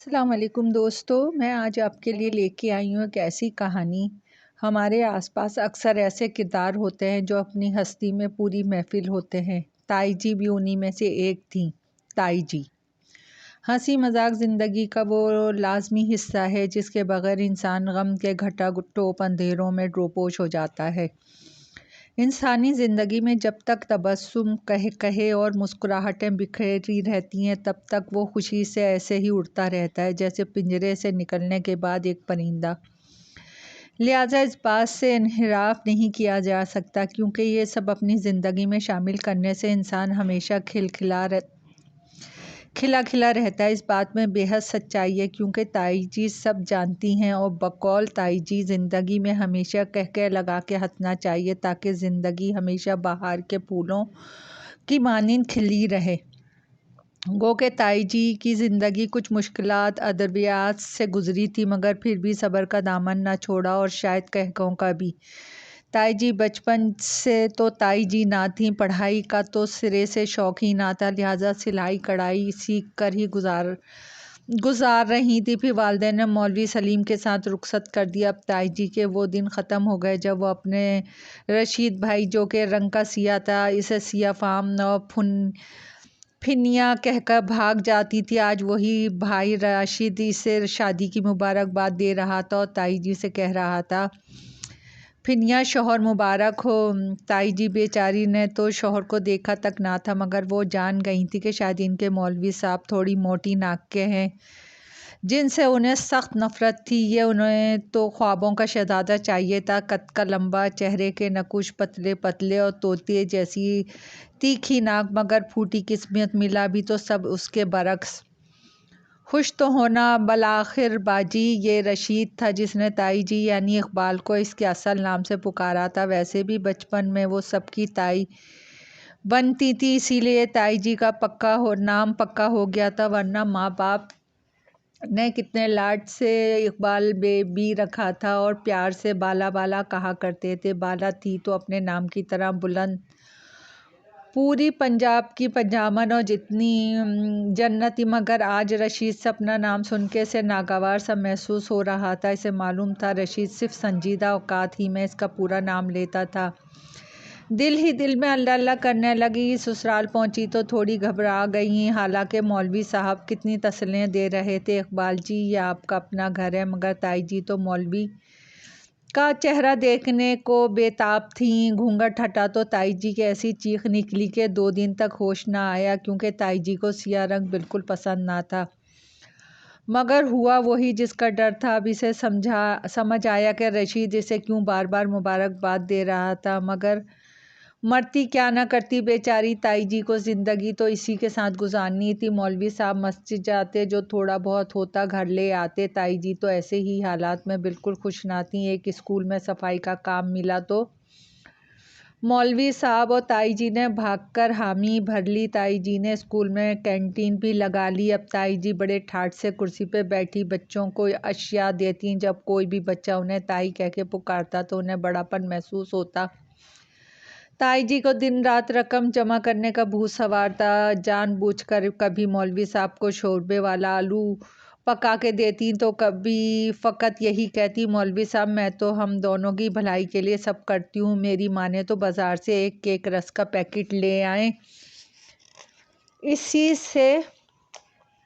السلام علیکم دوستو، میں آج آپ کے لیے لے کے آئی ہوں ایک ایسی کہانی۔ ہمارے آس پاس اکثر ایسے کردار ہوتے ہیں جو اپنی ہستی میں پوری محفل ہوتے ہیں۔ تائی جی بھی انہی میں سے ایک تھیں۔ تائی جی ہنسی مذاق زندگی کا وہ لازمی حصہ ہے جس کے بغیر انسان غم کے گھٹا ٹوپ اندھیروں میں ڈوبوش ہو جاتا ہے۔ انسانی زندگی میں جب تک تبسم کہے اور مسکراہٹیں بکھری رہتی ہیں تب تک وہ خوشی سے ایسے ہی اڑتا رہتا ہے جیسے پنجرے سے نکلنے کے بعد ایک پرندہ۔ لہٰذا اس بات سے انحراف نہیں کیا جا سکتا کیونکہ یہ سب اپنی زندگی میں شامل کرنے سے انسان ہمیشہ کھلا رہتا ہے۔ اس بات میں بے حد سچائی ہے کیونکہ تائی جی سب جانتی ہیں اور بقول تائی جی زندگی میں ہمیشہ کہہ لگا کے ہنسنا چاہیے تاکہ زندگی ہمیشہ بہار کے پھولوں کی مانند کھلی رہے۔ گو کہ تائی جی کی زندگی کچھ مشکلات ادویات سے گزری تھی مگر پھر بھی صبر کا دامن نہ چھوڑا اور شاید کہکوں کا بھی۔ تائی جی بچپن سے تو تائی جی نہ تھیں، پڑھائی کا تو سرے سے شوق ہی نہ تھا، لہٰذا سلائی کڑھائی سیکھ کر ہی گزار رہی تھی۔ پھر والدین نے مولوی سلیم کے ساتھ رخصت کر دیا۔ اب تائی جی کے وہ دن ختم ہو گئے جب وہ اپنے رشید بھائی جو کہ رنگ کا سیاہ تھا اسے سیاہ فام اور پھنیا کہہ کر بھاگ جاتی تھی۔ آج وہی بھائی راشد اسے شادی کی مبارکباد دے رہا تھا اور تائی جی سے کہہ رہا تھا، پھنیا شوہر مبارک ہو۔ تائی جی بیچاری نے تو شوہر کو دیکھا تک نہ تھا مگر وہ جان گئی تھی کہ شاید ان کے مولوی صاحب تھوڑی موٹی ناک کے ہیں جن سے انہیں سخت نفرت تھی۔ انہیں تو خوابوں کا شہزادہ چاہیے تھا، قد کا لمبا، چہرے کے نقوش پتلے پتلے اور طوطے جیسی تیکھی ناک، مگر پھوٹی قسمت ملا بھی تو سب اس کے برعکس۔ خوش تو ہونا بالآخر باجی یہ رشید تھا جس نے تائی جی یعنی اقبال کو اس کے اصل نام سے پکارا تھا۔ ویسے بھی بچپن میں وہ سب کی تائی بنتی تھی اسی لیے تائی جی کا نام پکا ہو گیا تھا، ورنہ ماں باپ نے کتنے لاڈ سے اقبال بیبی رکھا تھا اور پیار سے بالا بالا کہا کرتے تھے۔ بالا تھی تو اپنے نام کی طرح بلند، پوری پنجاب کی پنجامن اور جتنی جنتی، مگر آج رشید سے اپنا نام سن کے اسے ناگوار سا محسوس ہو رہا تھا۔ اسے معلوم تھا رشید صرف سنجیدہ اوقات ہی میں اس کا پورا نام لیتا تھا۔ دل ہی دل میں اللہ اللہ کرنے لگی۔ سسرال پہنچی تو تھوڑی گھبرا گئی، حالانکہ مولوی صاحب کتنی تسلیاں دے رہے تھے، اقبال جی یہ آپ کا اپنا گھر ہے، مگر تائی جی تو مولوی کا چہرہ دیکھنے کو بے تاب تھیں۔ گھونگھٹ ہٹا تو تائی جی کی ایسی چیخ نکلی کہ 2 دن تک ہوش نہ آیا کیونکہ تائی جی کو سیاہ رنگ بالکل پسند نہ تھا، مگر ہوا وہی جس کا ڈر تھا۔ اب اسے سمجھ آیا کہ رشید اسے کیوں بار بار مبارکباد دے رہا تھا، مگر مرتی کیا نہ کرتی بیچاری تائی جی کو، زندگی تو اسی کے ساتھ گزارنی تھی۔ مولوی صاحب مسجد جاتے، جو تھوڑا بہت ہوتا گھر لے آتے، تائی جی تو ایسے ہی حالات میں بالکل خوش نہ تھیں۔ ایک اسکول میں صفائی کا کام ملا تو مولوی صاحب اور تائی جی نے بھاگ کر حامی بھر لی۔ تائی جی نے اسکول میں کینٹین بھی لگا لی۔ اب تائی جی بڑے ٹھاٹھ سے کرسی پہ بیٹھی بچوں کو اشیاء دیتی۔ جب کوئی بھی بچہ انہیں تائی کہہ کے پکارتا تو انہیں بڑا پن محسوس ہوتا۔ تائی جی کو دن رات رقم جمع کرنے کا بھوت سوار تھا۔ جان بوجھ کر کبھی مولوی صاحب کو شوربے والا آلو پکا کے دیتی تو کبھی فقط یہی کہتی، مولوی صاحب میں تو ہم دونوں کی بھلائی کے لیے سب کرتی ہوں، میری ماں نے تو بازار سے ایک کیک رس کا پیکٹ لے آئیں، اسی سے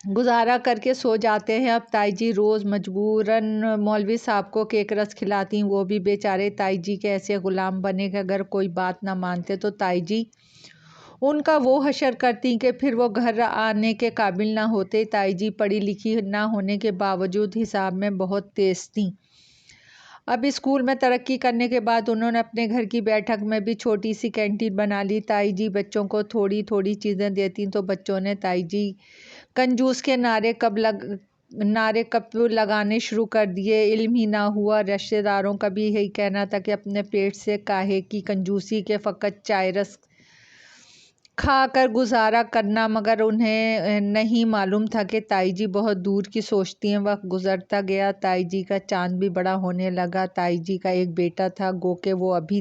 گزارا کر کے سو جاتے ہیں۔ اب تائی جی روز مجبوراً مولوی صاحب کو کیک رس کھلاتی، وہ بھی بیچارے تائی جی کے ایسے غلام بنے کہ اگر کوئی بات نہ مانتے تو تائی جی ان کا وہ حشر کرتی کہ پھر وہ گھر آنے کے قابل نہ ہوتے۔ تائی جی پڑھی لکھی نہ ہونے کے باوجود حساب میں بہت تیز تھیں۔ اب اسکول میں ترقی کرنے کے بعد انہوں نے اپنے گھر کی بیٹھک میں بھی چھوٹی سی کینٹین بنا لی۔ تائی جی بچوں کو تھوڑی تھوڑی چیزیں دیتی تو بچوں نے تائی جی کنجوس کے نعرے کب لگانے شروع کر دیے۔ علم ہی نہ ہوا، رشتہ داروں کا بھی یہی کہنا تھا کہ اپنے پیٹ سے کاہے کی کنجوسی کے فقط چائے رس کھا کر گزارا کرنا، مگر انہیں نہیں معلوم تھا کہ تائی جی بہت دور کی سوچتی ہیں۔ وقت گزرتا گیا، تائی جی کا چاند بھی بڑا ہونے لگا۔ تائی جی کا ایک بیٹا تھا، گو کہ وہ ابھی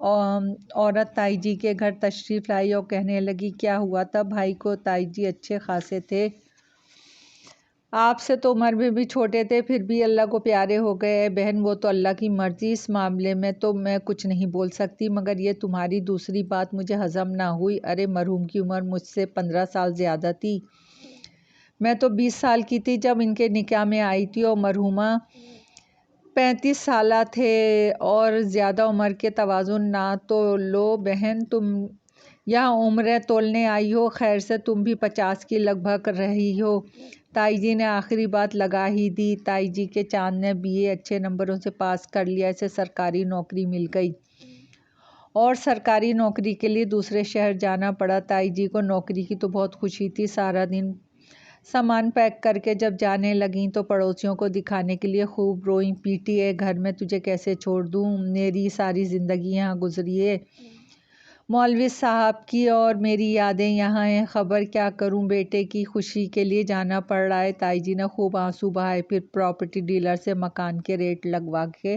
عورت تائی جی کے گھر تشریف لائی اور کہنے لگی کیا ہوا تھا بھائی کو؟ تائی جی اچھے خاصے تھے، آپ سے تو عمر میں بھی چھوٹے تھے، پھر بھی اللہ کو پیارے ہو گئے۔ بہن وہ تو اللہ کی مرضی، اس معاملے میں تو میں کچھ نہیں بول سکتی، مگر یہ تمہاری دوسری بات مجھے ہضم نہ ہوئی۔ ارے مرحوم کی عمر مجھ سے 15 سال زیادہ تھی، میں تو 20 سال کی تھی جب ان کے نکاح میں آئی تھی، اور مرحومہ 35 سالہ تھے، اور زیادہ عمر کے توازن نہ تو لو بہن، تم یہاں عمریں تولنے آئی ہو، خیر سے تم بھی 50 کی لگ بھگ رہی ہو۔ تائی جی نے آخری بات لگا ہی دی۔ تائی جی کے چاند نے BA اچھے نمبروں سے پاس کر لیا، اسے سرکاری نوکری مل گئی اور سرکاری نوکری کے لیے دوسرے شہر جانا پڑا۔ تائی جی کو نوکری کی تو بہت خوشی تھی، سارا دن سامان پیک کر کے جب جانے لگیں تو پڑوسیوں کو دکھانے کے لیے خوب روئیں پیٹی، اے گھر میں تجھے کیسے چھوڑ دوں، میری ساری زندگی یہاں گزری ہے، مولوی صاحب کی اور میری یادیں یہاں ہیں، خبر کیا کروں، بیٹے کی خوشی کے لیے جانا پڑ رہا ہے۔ تائی جی نے خوب آنسو بہائے، پھر پراپرٹی ڈیلر سے مکان کے ریٹ لگوا کے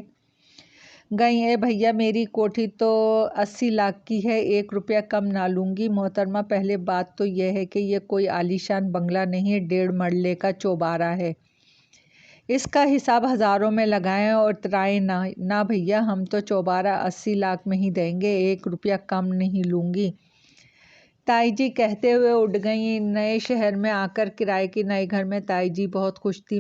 گئیں۔ اے بھیا میری کوٹھی تو 80 لاکھ کی ہے، 1 روپیہ کم نہ لوں گی۔ محترمہ پہلے بات تو یہ ہے کہ یہ کوئی عالیشان بنگلہ نہیں، 1.5 مرلے کا چوبارہ ہے، اس کا حساب ہزاروں میں لگائیں اور اترائیں نہ۔ نہ بھیا ہم تو چوبارہ 80 لاکھ میں ہی دیں گے، 1 روپیہ کم نہیں لوں گی۔ تائی جی کہتے ہوئے اٹھ گئیں۔ نئے شہر میں آ کر کرائے کے نئے گھر میں تائی جی بہت خوش تھیں۔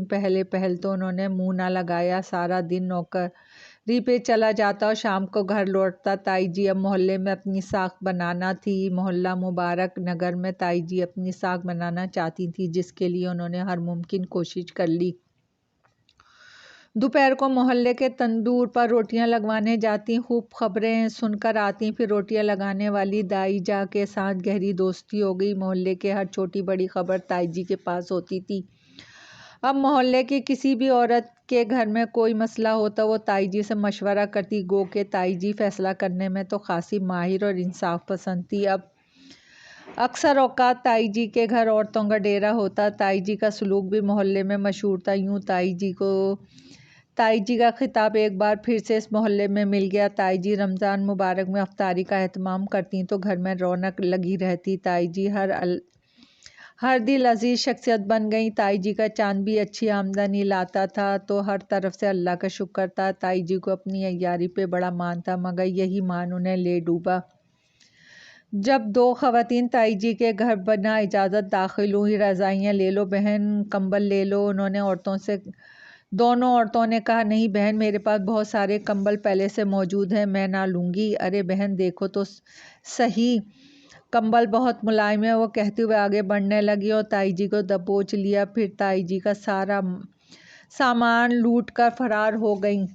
پہل تو انہوں نے منہ نہ لگایا، سارا دن نوکری پہ چلا جاتا اور شام کو گھر لوٹتا۔ تائی جی اب محلے میں اپنی ساکھ بنانا تھی، محلہ مبارک نگر میں تائی جی اپنی ساکھ بنانا چاہتی تھیں، جس کے لیے انہوں نے ہر ممکن کوشش کر لی۔ دوپہر کو محلے کے تندور پر روٹیاں لگوانے جاتی، خوب خبریں سن کر آتی، پھر روٹیاں لگانے والی دائی جا کے ساتھ گہری دوستی ہو گئی۔ محلے کے ہر چھوٹی بڑی خبر تائی جی کے پاس ہوتی تھی۔ اب محلے کی کسی بھی عورت کے گھر میں کوئی مسئلہ ہوتا وہ تائی جی سے مشورہ کرتی، گو کہ تائی جی فیصلہ کرنے میں تو خاصی ماہر اور انصاف پسند تھی۔ اب اکثر اوقات تائی جی کے گھر عورتوں کا ڈیرا ہوتا۔ تائی جی کا سلوک بھی محلے میں مشہور تھا۔ یوں تائی جی کا خطاب ایک بار پھر سے اس محلے میں مل گیا۔ تائی جی رمضان مبارک میں افطاری کا اہتمام کرتی تو گھر میں رونق لگی رہتی۔ تائی جی ہر دل عزیز شخصیت بن گئی۔ تائی جی کا چاند بھی اچھی آمدنی لاتا تھا تو ہر طرف سے اللہ کا شکر تھا۔ تائی جی کو اپنی عیاری پہ بڑا مان تھا، مگر یہی مان انہیں لے ڈوبا جب 2 خواتین تائی جی کے گھر بنا اجازت داخل ہوئی۔ رضائیاں لے لو بہن، کمبل لے لو، دونوں عورتوں نے کہا۔ نہیں بہن، میرے پاس بہت سارے کمبل پہلے سے موجود ہیں، میں نہ لوں گی۔ ارے بہن دیکھو تو صحیح، کمبل بہت ملائم ہے، وہ کہتے ہوئے آگے بڑھنے لگی اور تائی جی کو دبوچ لیا، پھر تائی جی کا سارا سامان لوٹ کر فرار ہو گئیں۔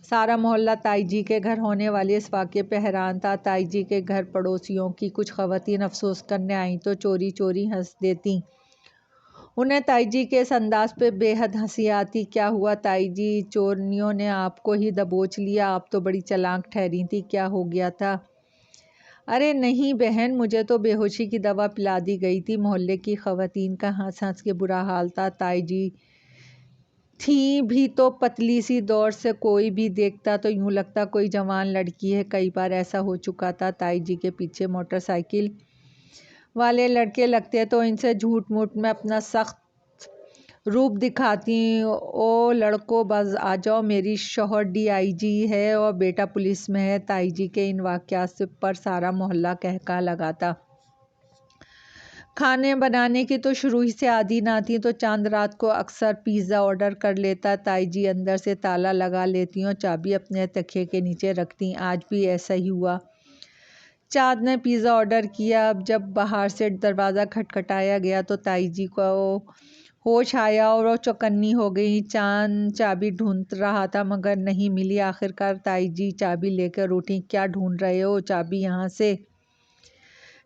سارا محلہ تائی جی کے گھر ہونے والے اس واقعے پہ حیران تھا۔ تائی جی کے گھر پڑوسیوں کی کچھ خواتین افسوس کرنے آئیں تو چوری چوری ہنس دیتیں، انہیں تائی جی کے اس انداز پہ بے حد ہنسی آتی۔ کیا ہوا تائی جی، چورنیوں نے آپ کو ہی دبوچ لیا؟ آپ تو بڑی چالاک ٹھہری تھیں، کیا ہو گیا تھا؟ ارے نہیں بہن، مجھے تو بے ہوشی کی دوا پلا دی گئی تھی۔ محلے کی خواتین کا ہنس ہنس کے برا حال تھا۔ تائی جی تھیں بھی تو پتلی سی، دور سے کوئی بھی دیکھتا تو یوں لگتا کوئی جوان لڑکی ہے۔ کئی بار ایسا ہو چکا تھا، تائی جی کے پیچھے موٹر سائیکل والے لڑکے لگتے تو ان سے جھوٹ موٹ میں اپنا سخت روپ دکھاتی، او لڑکو باز آ جاؤ، میری شوہر DIG ہے اور بیٹا پولیس میں ہے۔ تائی جی کے ان واقعات پر سارا محلہ قہقہہ لگاتا۔ کھانے بنانے کی تو شروع ہی سے عادی نہ تھیں تو چاند رات کو اکثر پیزا آرڈر کر لیتا۔ تائی جی اندر سے تالا لگا لیتی اور چابی اپنے تکیے کے نیچے رکھتی۔ آج بھی ایسا ہی ہوا، چاند نے پیزا آرڈر کیا۔ اب جب باہر سے دروازہ کھٹکھٹایا گیا تو تائی جی کو ہوش آیا اور وہ چوکنی ہو گئی۔ چاند چابی ڈھونڈ رہا تھا مگر نہیں ملی۔ آخرکار تائی جی چابی لے کر اٹھی۔ کیا ڈھونڈ رہے ہو؟ چابی یہاں سے،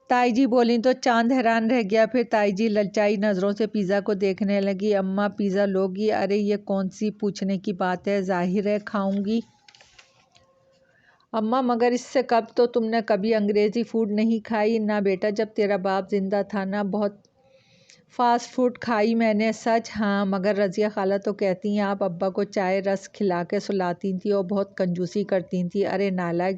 تائی جی بولیں تو چاند حیران رہ گیا، پھر تائی جی للچائی نظروں سے پیزا کو دیکھنے لگی۔ اماں پیزا لوگی؟ ارے یہ کون سی پوچھنے کی بات ہے، ظاہر ہے کھاؤں گی اماں، مگر اس سے قبل تو تم نے کبھی انگریزی فوڈ نہیں کھائی؟ نہ بیٹا، جب تیرا باپ زندہ تھا نہ بہت فاسٹ فوڈ کھائی میں نے۔ سچ؟ ہاں، مگر رضیہ خالہ تو کہتی ہیں آپ ابا کو چائے رس کھلا کے سلاتی تھیں اور بہت کنجوسی کرتی تھیں۔ ارے نالائق،